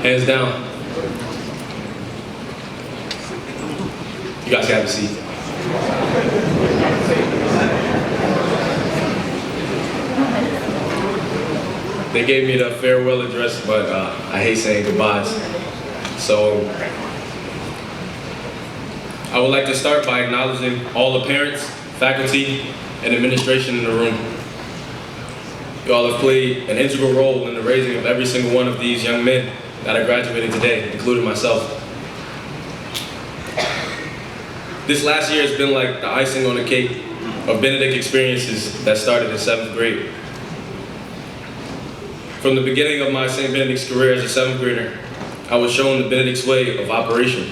Hands down. You guys can have a seat. They gave me the farewell address, but I hate saying goodbyes. So I would like to start by acknowledging all the parents, faculty, and administration in the room. You all have played an integral role in the raising of every single one of these young men that are graduating today, including myself. This last year has been like the icing on the cake of Benedict experiences that started in 7th grade. From the beginning of my St. Benedict's career as a 7th grader, I was shown the Benedict's way of operation.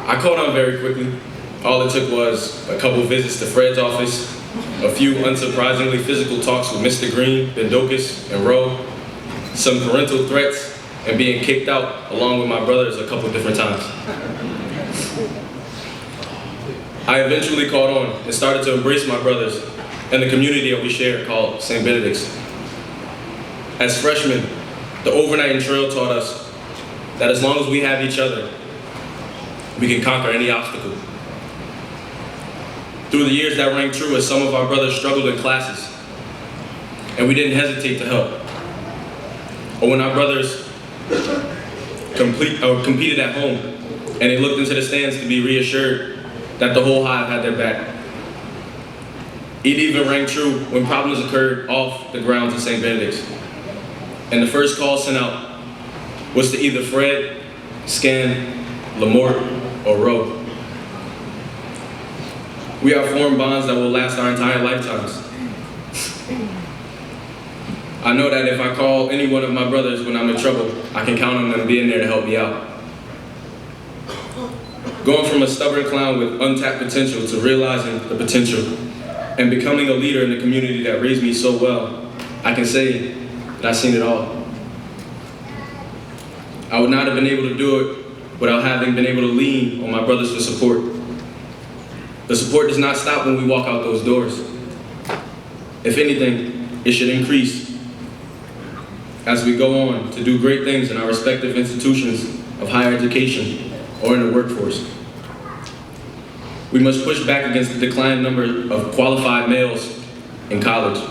I caught on very quickly. All it took was a couple visits to Fred's office, a few unsurprisingly physical talks with Mr. Green, Bendokis, and Rowe, some parental threats, and being kicked out along with my brothers a couple different times. I eventually caught on and started to embrace my brothers and the community that we share called St. Benedict's. As freshmen, the overnight trail taught us that as long as we have each other, we can conquer any obstacle. Through the years, that rang true as some of our brothers struggled in classes, and we didn't hesitate to help. Or when our brothers competed at home, and they looked into the stands to be reassured that the whole hive had their back. It even rang true when problems occurred off the grounds of St. Benedict's, and the first call sent out was to either Fred, Scan, Lamort, or Rowe. We have formed bonds that will last our entire lifetimes. I know that if I call any one of my brothers when I'm in trouble, I can count on them being there to help me out. Going from a stubborn clown with untapped potential to realizing the potential and becoming a leader in the community that raised me so well, I can say that I've seen it all. I would not have been able to do it without having been able to lean on my brothers for support. The support does not stop when we walk out those doors. If anything, it should increase as we go on to do great things in our respective institutions of higher education or in the workforce. We must push back against the declining number of qualified males in college.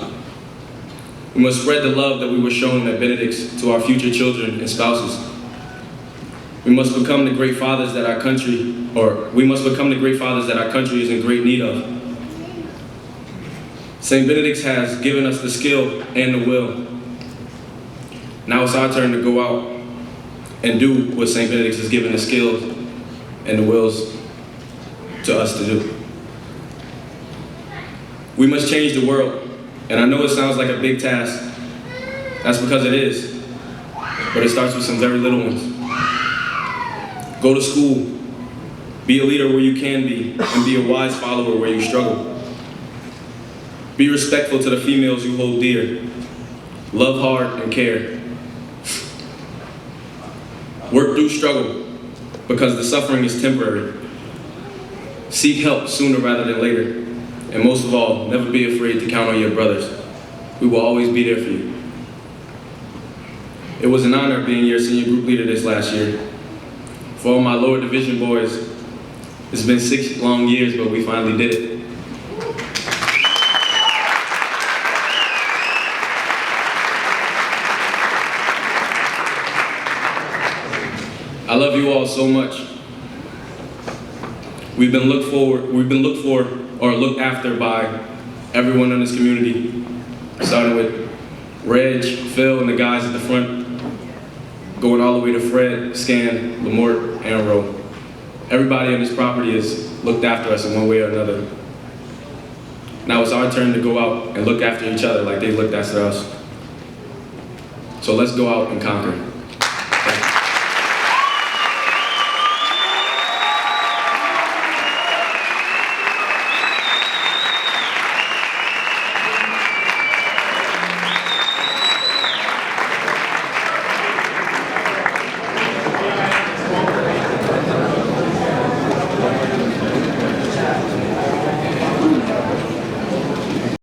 We must spread the love that we were shown at Benedict's to our future children and spouses. We must become the great fathers that our country, is in great need of. St. Benedict's has given us the skill and the will. Now it's our turn to go out and do what St. Benedict's has given the skills and the wills to us to do. We must change the world, and I know it sounds like a big task. That's because it is, but it starts with some very little ones. Go to school, be a leader where you can be, and be a wise follower where you struggle. Be respectful to the females you hold dear. Love hard and care. Work through struggle, because the suffering is temporary. Seek help sooner rather than later. And most of all, never be afraid to count on your brothers. We will always be there for you. It was an honor being your senior group leader this last year. For all my lower division boys, it's been 6 long years, but we finally did it. I love you all so much. We've been looked after by everyone in this community, starting with Reg, Phil, and the guys at the front, going all the way to Fred, Scan, Lamort, and Rowe. Everybody on this property has looked after us in one way or another. Now it's our turn to go out and look after each other like they looked after us. So let's go out and conquer.